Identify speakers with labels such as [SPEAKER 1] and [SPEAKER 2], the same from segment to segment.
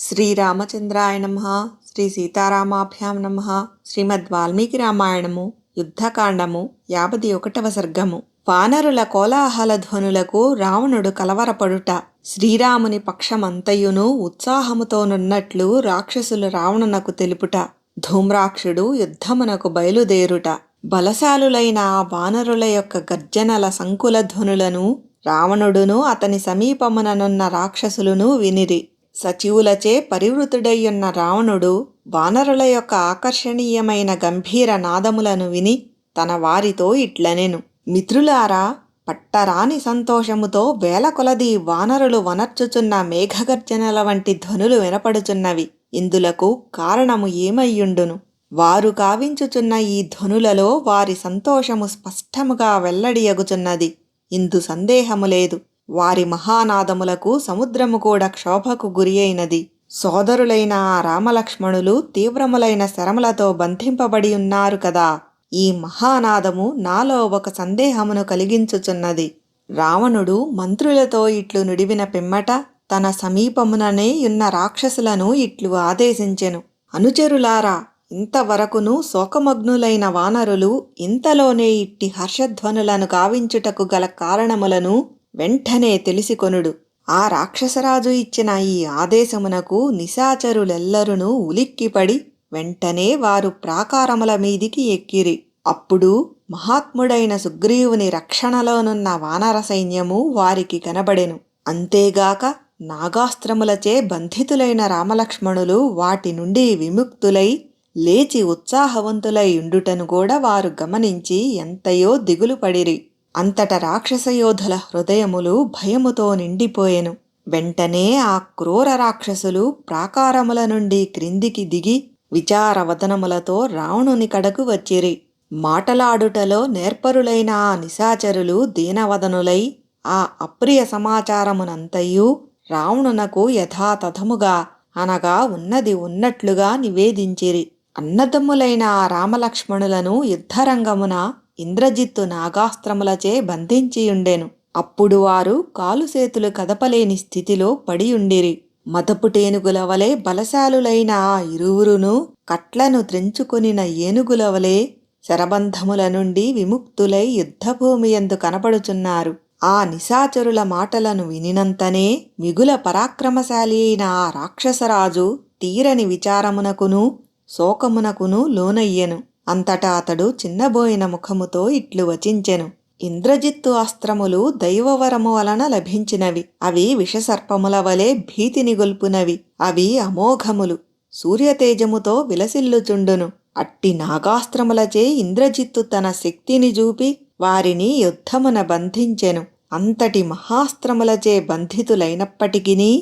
[SPEAKER 1] శ్రీరామచంద్రాయ నమః. శ్రీ సీతారామాభ్యాం నమః. శ్రీమద్ వాల్మీకి రామాయణము యుద్ధకాండము 51వ సర్గము. వానరుల కోలాహల ధ్వనులకు రావణుడు కలవరపడుట. శ్రీరాముని పక్షమంతయును ఉత్సాహముతోనున్నట్లు రాక్షసులు రావణునకు తెలుపుట. ధూమ్రాక్షుడు యుద్ధమునకు బయలుదేరుట. బలశాలులైన ఆ వానరుల యొక్క గర్జనల సంకుల ధ్వనులను రావణుడును అతని సమీపముననున్న రాక్షసులును వినిరి. సచివులచే పరివృతుడయ్యున్న రావణుడు వానరుల యొక్క ఆకర్షణీయమైన గంభీర నాదములను విని తన వారితో ఇట్లనెను. మిత్రులారా, పట్టరాని సంతోషముతో వేల కొలది వానరులు వనర్చుచున్న మేఘగర్జనల వంటి ధ్వనులు వినపడుచున్నవి. ఇందులకు కారణము ఏమయ్యుండును? వారు కావించుచున్న ఈ ధ్వనులలో వారి సంతోషము స్పష్టముగా వెల్లడియగుచున్నది. ఇందు సందేహము లేదు. వారి మహానాదములకు సముద్రము కూడా క్షోభకు గురి అయినది. సోదరులైన ఆ రామలక్ష్మణులు తీవ్రములైన శరములతో బంధింపబడి ఉన్నారు కదా. ఈ మహానాదము నాలో ఒక సందేహమును కలిగించుచున్నది. రావణుడు మంత్రులతో ఇట్లు నుడివిన పిమ్మట తన సమీపముననే ఉన్న రాక్షసులను ఇట్లు ఆదేశించెను. అనుచరులారా, ఇంతవరకును శోకమగ్నులైన వానరులు ఇంతలోనే ఇట్టి హర్షధ్వనులను గావించుటకు గల కారణములను వెంటనే తెలిసికొనుడు. ఆ రాక్షసరాజు ఇచ్చిన ఈ ఆదేశమునకు నిశాచరులెల్లరునూ ఉలిక్కిపడి వెంటనే వారు ప్రాకారముల మీదికి ఎక్కిరి. అప్పుడు మహాత్ముడైన సుగ్రీవుని రక్షణలోనున్న వానర సైన్యము వారికి కనబడెను. అంతేగాక నాగాస్త్రములచే బంధితులైన రామలక్ష్మణులు వాటి నుండి విముక్తులై లేచి ఉత్సాహవంతులై ఉండుటను కూడా వారు గమనించి ఎంతయో దిగులు పడిరి. అంతట రాక్షసయోధుల హృదయములు భయముతో నిండిపోయెను. వెంటనే ఆ క్రూర రాక్షసులు ప్రాకారముల నుండి క్రిందికి దిగి విచారవదనములతో రావణుని కడకు వచ్చిరి. మాటలాడుటలో నేర్పరులైన ఆ నిశాచరులు దీనవదనులై ఆ అప్రియ సమాచారమునంతయు రావణునకు యథాతథముగా అనగా ఉన్నది ఉన్నట్లుగా నివేదించిరి. అన్నదమ్ములైన ఆ రామలక్ష్మణులను యుద్ధరంగమున ఇంద్రజిత్తు నాగాస్త్రములచే బంధించియుండెను. అప్పుడు వారు కాలుసేతులు కదపలేని స్థితిలో పడియుండిరి. మదపుటేనుగుల వలె బలశాలులైన ఆ ఇరువురును కట్లను త్రెంచుకొనిన ఏనుగుల వలె శరబంధముల నుండి విముక్తులై యుద్ధభూమియందు కనపడుచున్నారు. ఆ నిశాచరుల మాటలను వినినంతనే మిగుల పరాక్రమశాలి అయిన ఆ రాక్షసరాజు తీరని విచారమునకును శోకమునకును లోనయ్యెను. అంతటా అతడు చిన్నబోయిన ముఖముతో ఇట్లు వచించెను. ఇంద్రజిత్తు అస్త్రములు దైవవరము వలన లభించినవి. అవి విషసర్పముల వలె భీతిని గొల్పునవి. అవి అమోఘములు, సూర్యతేజముతో విలసిల్లుచుండును. అట్టి నాగాస్త్రములచే ఇంద్రజిత్తు తన శక్తిని చూపి వారిని యుద్ధమున బంధించెను. అంతటి మహాస్త్రములచే బంధితులైనప్పటికినీ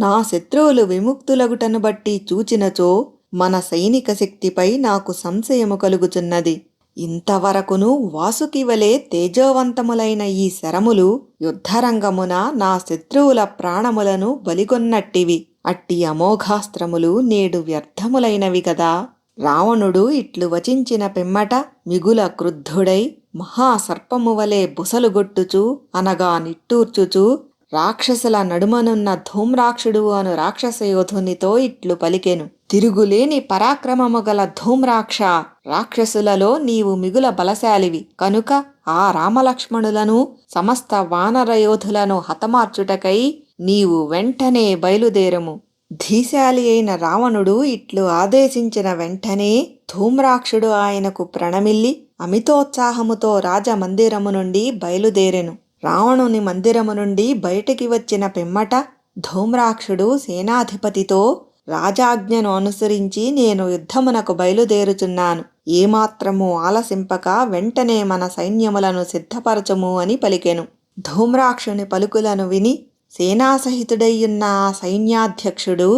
[SPEAKER 1] నా శత్రువులు విముక్తులగుటను బట్టి చూచినచో మన సైనిక శక్తిపై నాకు సంశయము కలుగుచున్నది. ఇంతవరకును వాసుకి వలె తేజోవంతములైన ఈ శరములు యుద్ధరంగమున నా శత్రువుల ప్రాణములను బలిగొన్నట్టివి. అట్టి అమోఘాస్త్రములు నేడు వ్యర్థములైనవి కదా. రావణుడు ఇట్లు వచించిన పిమ్మట మిగుల క్రుద్ధుడై మహాసర్పము వలె బుసలుగొట్టుచు అనగా నిట్టూర్చుచు రాక్షసుల నడుమనున్న ధూమ్రాక్షుడు అను రాక్షసయోధునితో ఇట్లు పలికెను. తిరుగులేని పరాక్రమము గల ధూమ్రాక్ష, రాక్షసులలో నీవు మిగుల బలశాలివి కనుక ఆ రామలక్ష్మణులను సమస్త వానరయోధులను హతమార్చుటకై నీవు వెంటనే బయలుదేరము. ధీశాలి అయిన రావణుడు ఇట్లు ఆదేశించిన వెంటనే ధూమ్రాక్షుడు ఆయనకు ప్రణమిల్లి అమితోత్సాహముతో రాజమందిరము నుండి బయలుదేరెను. రావణుని మందిరము నుండి బయటికి వచ్చిన పిమ్మట ధూమ్రాక్షుడు సేనాధిపతితో రాజాజ్ఞను అనుసరించి నేను యుద్ధమునకు బయలుదేరుచున్నాను. ఏమాత్రము ఆలసింపక వెంటనే మన సైన్యములను సిద్ధపరచము అని పలికెను. ధూమ్రాక్షుని పలుకులను విని సేనాసహితుడయ్యున్న ఆ సైన్యాధ్యక్షుడు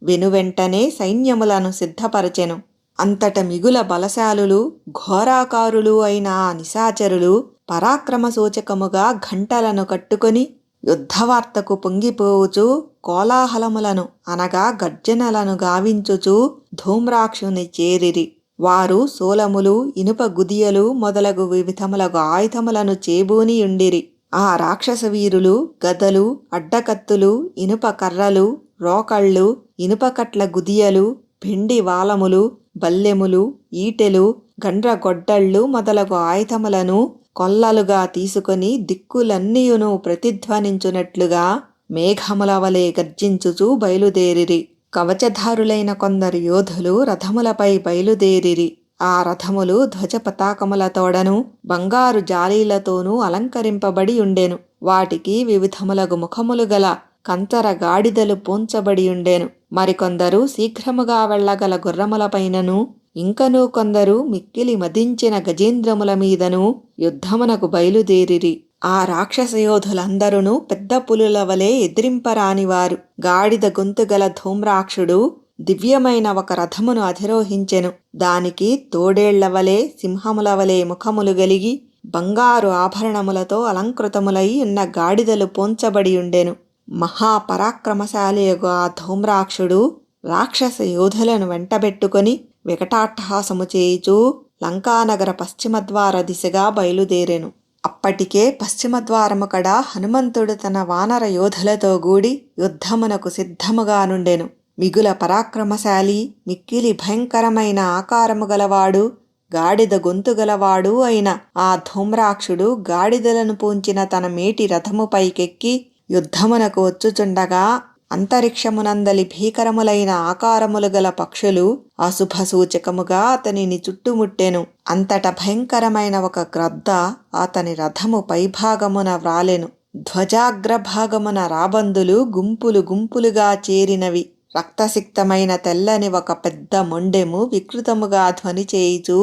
[SPEAKER 1] వెనువెంటనే సైన్యములను సిద్ధపరచెను. అంతట మిగుల బలశాలులు ఘోరాకారులు అయిన ఆ నిశాచరులు పరాక్రమసూచకముగా ఘంటలను కట్టుకొని యుద్ధవార్తకు పొంగిపోవుచు కోలాహలములను అనగా గర్జనలను గావించుచు ధూమ్రాక్షుని చేరిరి. వారు శూలములు, ఇనుప గుదియలు మొదలగు వివిధములగు ఆయుధములను చేబూనియుండిరి. ఆ రాక్షస వీరులు గదలు, అడ్డకత్తులు, ఇనుప కర్రలు, రోకళ్ళు, ఇనుపకట్ల గుదియలు, పిండి వాలములు, బల్లెములు, ఈటెలు, గండ్రగొడ్డళ్ళు మొదలగు ఆయుధములను కొల్లలుగా తీసుకొని దిక్కులన్నీయును ప్రతిధ్వనించునట్లుగా మేఘముల వలె గర్జించుచూ బయలుదేరిరి. కవచధారులైన కొందరు యోధులు రథములపై బయలుదేరిరి. ఆ రథములు ధ్వజ పతాకములతోడను బంగారు జాలీలతోనూ అలంకరింపబడి ఉండెను. వాటికి వివిధములగు ముఖములు గల కంచర గాడిదలు పూంచబడి ఉండెను. మరికొందరు శీఘ్రముగా వెళ్లగల గుర్రములపైనను, ఇంకనూ కొందరు మిక్కిలి మదించిన గజేంద్రముల మీదను యుద్ధమునకు బయలుదేరిరి. ఆ రాక్షసయోధులందరూ పెద్ద పులుల వలె ఎదిరింపరానివారు. గాడిద గొంతుగల ధూమ్రాక్షుడు దివ్యమైన ఒక రథమును అధిరోహించెను. దానికి తోడేళ్లవలే సింహములవలే ముఖములు గలిగి బంగారు ఆభరణములతో అలంకృతములై ఉన్న గాడిదలు పోంచబడి ఉండెను. మహాపరాక్రమశాలియగు ఆ ధూమ్రాక్షుడు రాక్షస యోధులను వెంటబెట్టుకొని వికటాట్టహాసము చేయుచూ లంకానగర పశ్చిమద్వార దిశగా బయలుదేరెను. అప్పటికే పశ్చిమద్వారము కడ హనుమంతుడు తన వానర యోధులతో గూడి యుద్ధమునకు సిద్ధముగా నుండెను. మిగుల పరాక్రమశాలి, మిక్కిలి భయంకరమైన ఆకారము గలవాడు, గాడిద గొంతుగలవాడు అయిన ఆ ధూమ్రాక్షుడు గాడిదలను పూంచిన తన మేటి రథముపైకెక్కి యుద్ధమునకు వచ్చుచుండగా అంతరిక్షమునందలి భీకరములైన ఆకారములు గల పక్షులు అశుభసూచకముగా అతనిని చుట్టుముట్టెను. అంతట భయంకరమైన ఒక గ్రద్ద అతని రథము పైభాగమున వ్రాలెను. ధ్వజాగ్రభాగమున రాబందులు గుంపులు గుంపులుగా చేరినవి. రక్తసిక్తమైన తెల్లని ఒక పెద్ద మొండెము వికృతముగా ధ్వని చేయుచూ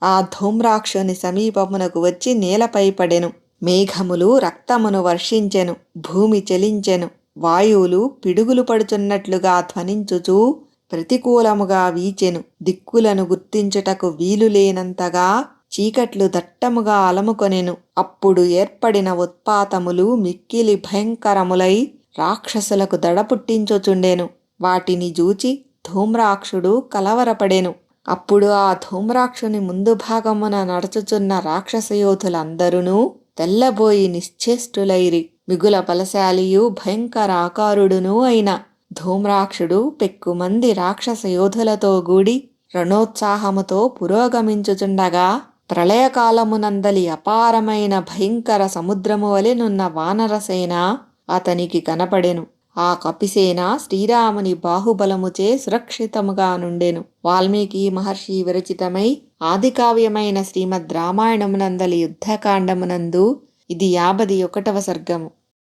[SPEAKER 1] ఆ ధూమ్రాక్షుని సమీపమునకు వచ్చి నేలపై పడెను. మేఘములు రక్తమును వర్షించెను. భూమి చెలించెను. వాయువులు పిడుగులు పడుచున్నట్లుగా ధ్వనించుచూ ప్రతికూలముగా వీచెను. దిక్కులను గుర్తించుటకు వీలులేనంతగా చీకట్లు దట్టముగా అలముకొనెను. అప్పుడు ఏర్పడిన ఉత్పాతములు మిక్కిలి భయంకరములై రాక్షసులకు దడ పుట్టించుచుండెను. వాటిని జూచి ధూమ్రాక్షుడు కలవరపడెను. అప్పుడు ఆ ధూమ్రాక్షుని ముందు భాగమున నడుచుచున్న రాక్షసయోధులందరూ తెల్లబోయి నిశ్చేష్టులైరి. మిగుల బలశాలియు భయంకర ఆకారుడునూ అయిన ధూమ్రాక్షుడు పెక్కుమంది రాక్షస యోధులతో గూడి రణోత్సాహముతో పురోగమించుచుండగా ప్రళయకాలమునందలి అపారమైన భయంకర సముద్రము వలెనున్న వానరసేన అతనికి కనపడెను. ఆ కపిసేన శ్రీరాముని బాహుబలముచే సురక్షితముగా నుండెను. వాల్మీకి మహర్షి విరచితమై ఆదికావ్యమైన శ్రీమద్ రామాయణమునందలి యుద్ధకాండమునందు ఇది 51వ సర్గము.